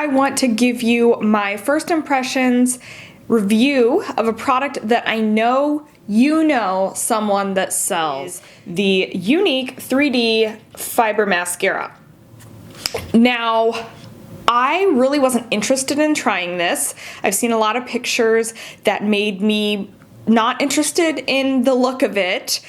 I want to give you my first impressions review of a product that I know you know someone that sells, the Younique 3D Fiber Mascara. Now, I really wasn't interested in trying this. I've seen a lot of pictures that made me not interested in the look of it.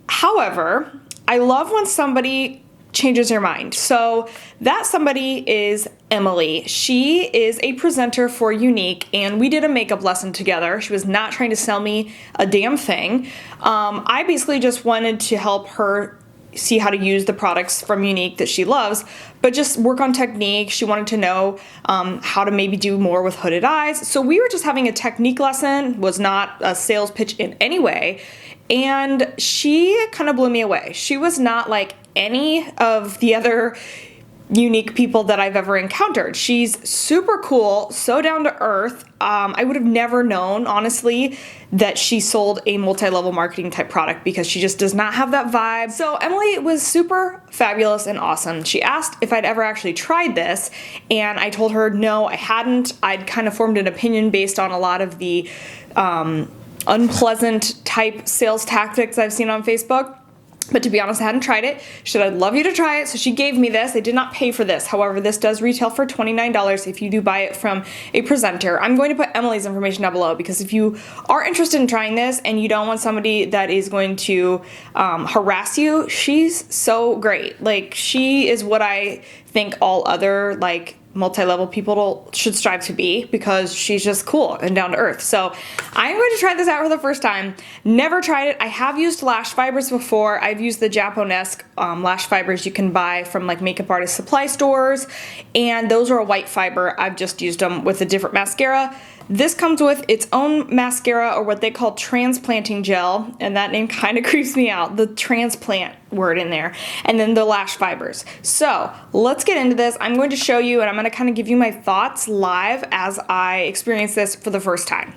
However, I love when somebody changes your mind. So that somebody is Emily. She is a presenter for Younique, and we did a makeup lesson together. She was not trying to sell me a damn thing. I basically just wanted to help her see how to use the products from Younique that she loves, but just work on technique. She wanted to know how to maybe do more with hooded eyes. So we were just having a technique lesson, was not a sales pitch in any way. And she kind of blew me away. She was not like any of the other Younique people that I've ever encountered. She's super cool, so down to earth. I would have never known, honestly, that she sold a multi-level marketing type product because she just does not have that vibe. So Emily was super fabulous and awesome. She asked if I'd ever actually tried this, and I told her no, I hadn't. I'd kind of formed an opinion based on a lot of the unpleasant type sales tactics I've seen on Facebook. But to be honest, I hadn't tried it. She said, I'd love you to try it. So she gave me this. I did not pay for this. However, this does retail for $29 if you do buy it from a presenter. I'm going to put Emily's information down below because if you are interested in trying this and you don't want somebody that is going to harass you, she's so great. Like, she is what I think all other like multi-level people should strive to be, because she's just cool and down to earth. So I'm going to try this out for the first time. Never tried it. I have used lash fibers before. I've used the Japonesque lash fibers you can buy from like makeup artist supply stores, and those are a white fiber. I've just used them with a different mascara. This comes with its own mascara, or what they call transplanting gel, and that name kind of creeps me out, the transplant word in there, and then the lash fibers. So let's get into this. I'm going to show you, and I'm going to kind of give you my thoughts live as I experience this for the first time.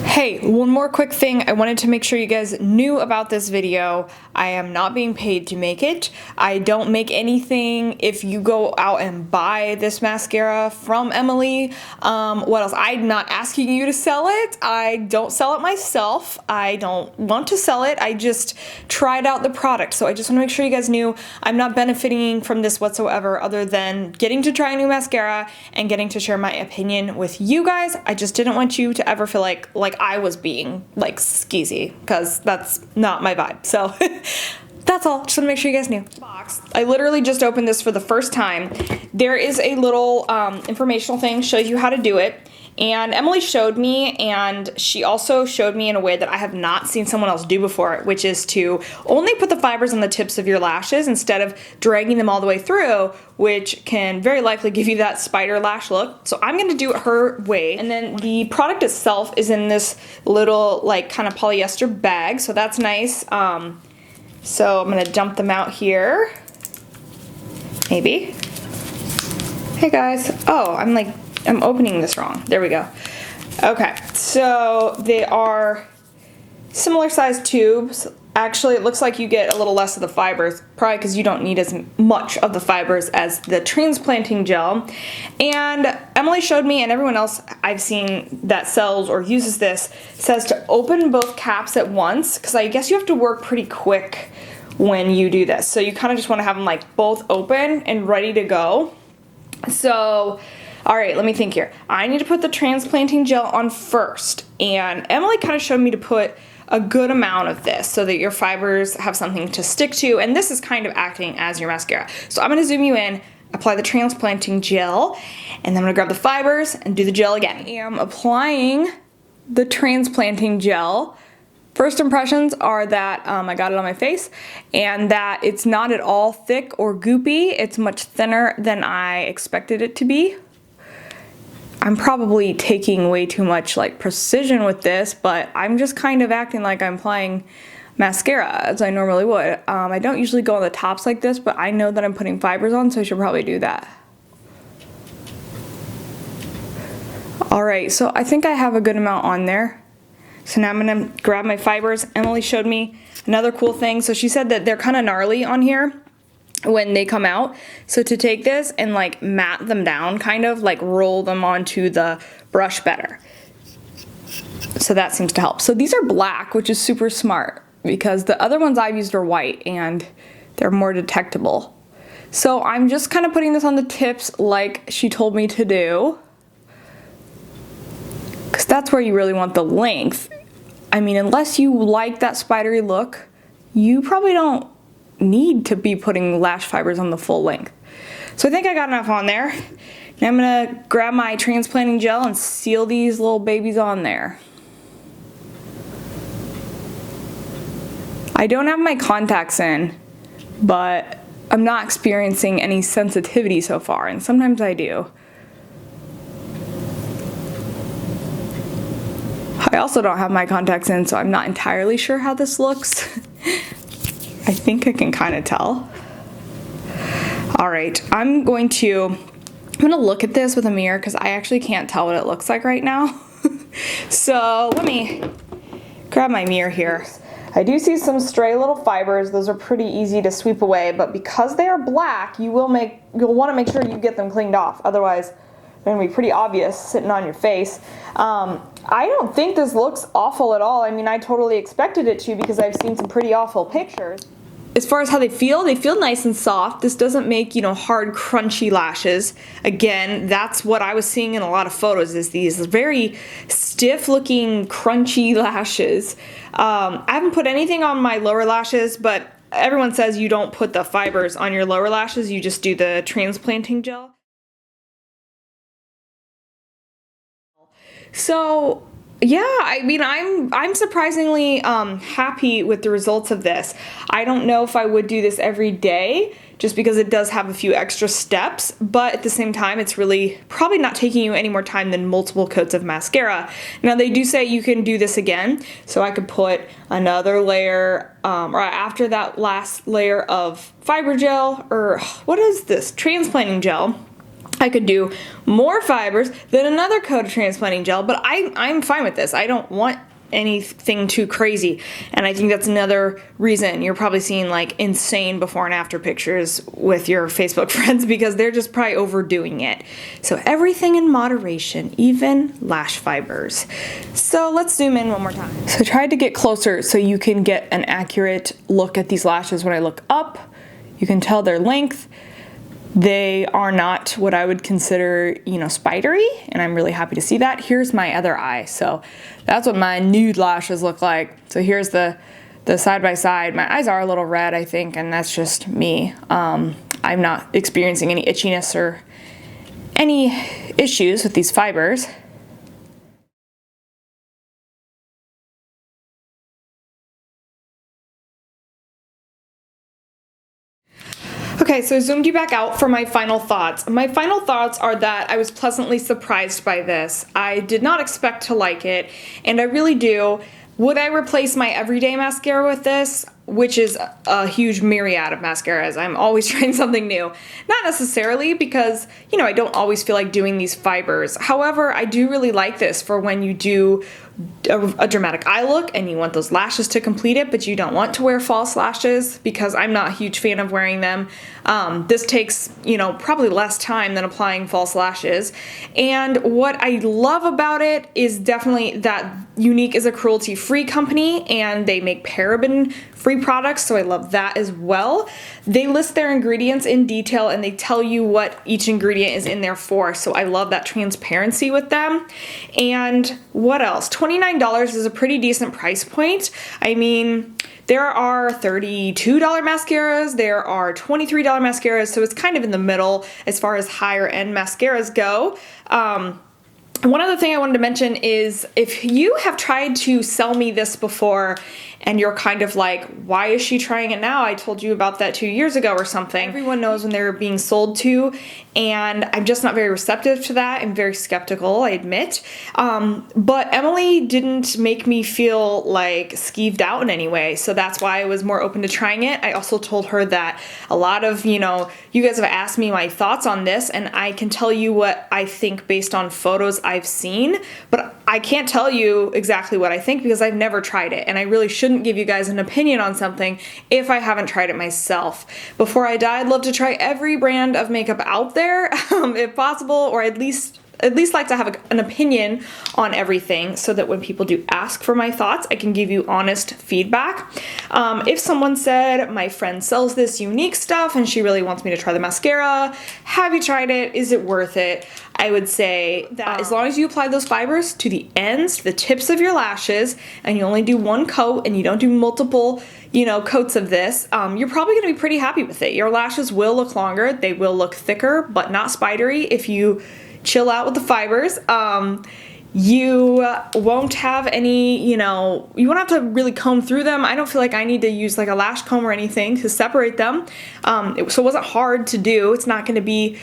Hey, one more quick thing. I wanted to make sure you guys knew about this video. I am not being paid to make it. I don't make anything if you go out and buy this mascara from Emily. What else? I'm not asking you to sell it. I don't sell it myself. I don't want to sell it. I just tried out the product. So I just want to make sure you guys knew I'm not benefiting from this whatsoever, other than getting to try a new mascara and getting to share my opinion with you guys. I just didn't want you to ever feel like I was being like skeezy, because that's not my vibe. So that's all. Just want to make sure you guys knew. Box. I literally just opened this for the first time. There is a little informational thing, shows you how to do it. And Emily showed me, and she also showed me in a way that I have not seen someone else do before, which is to only put the fibers on the tips of your lashes instead of dragging them all the way through, which can very likely give you that spider lash look. So I'm going to do it her way. And then the product itself is in this little like kind of polyester bag, so that's nice. So I'm going to dump them out here. Maybe. Hey guys. Oh, I'm opening this wrong. There we go. Okay, so they are similar sized tubes. Actually, it looks like you get a little less of the fibers, probably because you don't need as much of the fibers as the transplanting gel. And Emily showed me, and everyone else I've seen that sells or uses this says to open both caps at once, because I guess you have to work pretty quick when you do this. So you kind of just want to have them like both open and ready to go. So all right, let me think here. I need to put the transplanting gel on first, and Emily kind of showed me to put a good amount of this so that your fibers have something to stick to, and this is kind of acting as your mascara. So I'm going to zoom you in, apply the transplanting gel, and then I'm going to grab the fibers and do the gel again. I am applying the transplanting gel. First impressions are that I got it on my face, and that it's not at all thick or goopy. It's much thinner than I expected it to be. I'm probably taking way too much like precision with this, but I'm just kind of acting like I'm applying mascara as I normally would. I don't usually go on the tops like this, but I know that I'm putting fibers on, so I should probably do that. All right, so I think I have a good amount on there. So now I'm gonna grab my fibers. Emily showed me another cool thing. So she said that they're kind of gnarly on here. when they come out. So to take this and like mat them down, kind of like roll them onto the brush better. So that seems to help. So these are black, which is super smart because the other ones I've used are white and they're more detectable. So I'm just kind of putting this on the tips like she told me to do, because that's where you really want the length. I mean, unless you like that spidery look, you probably don't need to be putting lash fibers on the full length. So I think I got enough on there. Now I'm gonna grab my transplanting gel and seal these little babies on there. I don't have my contacts in, but I'm not experiencing any sensitivity so far, and sometimes I do. I also don't have my contacts in, so I'm not entirely sure how this looks. I think I can kind of tell. All right, I'm gonna look at this with a mirror because I actually can't tell what it looks like right now. So let me grab my mirror here. I do see some stray little fibers. Those are pretty easy to sweep away, but because they are black, you'll want to make sure you get them cleaned off. Otherwise, they're going to be pretty obvious sitting on your face. I don't think this looks awful at all. I mean, I totally expected it to because I've seen some pretty awful pictures. As far as how they feel nice and soft. This doesn't make, hard, crunchy lashes. Again, that's what I was seeing in a lot of photos, is these very stiff-looking, crunchy lashes. I haven't put anything on my lower lashes, but everyone says you don't put the fibers on your lower lashes, you just do the transplanting gel. So yeah, I mean, I'm surprisingly happy with the results of this. I don't know if I would do this every day, just because it does have a few extra steps, but at the same time, it's really probably not taking you any more time than multiple coats of mascara. Now, they do say you can do this again, so I could put another layer, or after that last layer of fiber gel, or what is this, transplanting gel. I could do more fibers, then another coat of transplanting gel, but I'm fine with this. I don't want anything too crazy, and I think that's another reason you're probably seeing like insane before and after pictures with your Facebook friends, because they're just probably overdoing it. So everything in moderation, even lash fibers. So let's zoom in one more time. So I tried to get closer so you can get an accurate look at these lashes. When I look up, you can tell their length. They are not what I would consider, spidery, and I'm really happy to see that. Here's my other eye. So that's what my nude lashes look like. So here's the side by side. My eyes are a little red, I think, and that's just me. I'm not experiencing any itchiness or any issues with these fibers. Okay, so I zoomed you back out for my final thoughts. My final thoughts are that I was pleasantly surprised by this. I did not expect to like it, and I really do. Would I replace my everyday mascara with this? Which is a huge myriad of mascaras. I'm always trying something new. Not necessarily, because, I don't always feel like doing these fibers. However, I do really like this for when you do a dramatic eye look and you want those lashes to complete it, but you don't want to wear false lashes, because I'm not a huge fan of wearing them. This takes, probably less time than applying false lashes. And what I love about it is definitely that Younique is a cruelty-free company, and they make paraben-free products, so I love that as well. They list their ingredients in detail, and they tell you what each ingredient is in there for, so I love that transparency with them. And what else? $29 is a pretty decent price point. I mean, there are $32 mascaras, there are $23 mascaras, so it's kind of in the middle as far as higher end mascaras go. One other thing I wanted to mention is, if you have tried to sell me this before and you're kind of like, why is she trying it now? I told you about that 2 years ago or something. Everyone knows when they're being sold to, and I'm just not very receptive to that. I'm very skeptical, I admit. But Emily didn't make me feel like skeeved out in any way, so that's why I was more open to trying it. I also told her that a lot of, you guys have asked me my thoughts on this, and I can tell you what I think based on photos I've seen, but I can't tell you exactly what I think because I've never tried it, and I really shouldn't give you guys an opinion on something if I haven't tried it myself. Before I die, I'd love to try every brand of makeup out there, if possible, or at least like to have an opinion on everything so that when people do ask for my thoughts, I can give you honest feedback. If someone said, my friend sells this Younique stuff and she really wants me to try the mascara, have you tried it? Is it worth it? I would say that as long as you apply those fibers to the ends, the tips of your lashes, and you only do one coat and you don't do multiple, coats of this, you're probably gonna be pretty happy with it. Your lashes will look longer, they will look thicker, but not spidery if you chill out with the fibers. You won't have any, you won't have to really comb through them. I don't feel like I need to use like a lash comb or anything to separate them. So it wasn't hard to do. It's not gonna be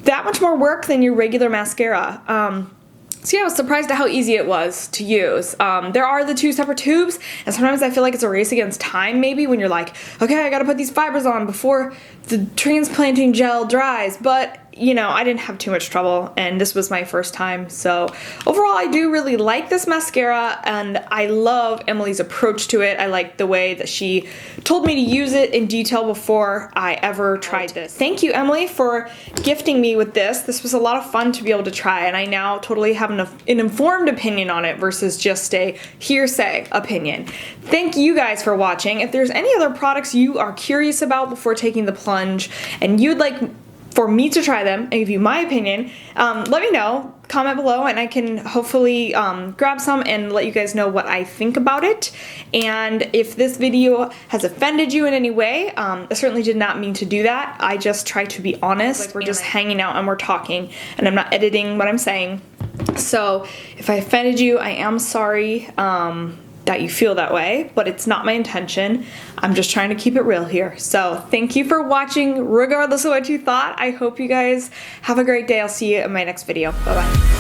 that much more work than your regular mascara. So yeah, I was surprised at how easy it was to use. There are the 2 separate tubes, and sometimes I feel like it's a race against time maybe when you're like, okay, I gotta put these fibers on before the transplanting gel dries, but I didn't have too much trouble, and this was my first time. So overall, I do really like this mascara, and I love Emily's approach to it. I like the way that she told me to use it in detail before I ever tried this. Thank you, Emily, for gifting me with this. This was a lot of fun to be able to try, and I now totally have an informed opinion on it versus just a hearsay opinion. Thank you guys for watching. If there's any other products you are curious about before taking the plunge and you'd like for me to try them and give you my opinion, let me know. Comment below and I can hopefully grab some and let you guys know what I think about it. And if this video has offended you in any way, I certainly did not mean to do that. I just try to be honest. Like we're just hanging out and we're talking and I'm not editing what I'm saying. So if I offended you, I am sorry that you feel that way, but it's not my intention. I'm just trying to keep it real here. So thank you for watching regardless of what you thought. I hope you guys have a great day. I'll see you in my next video. Bye bye.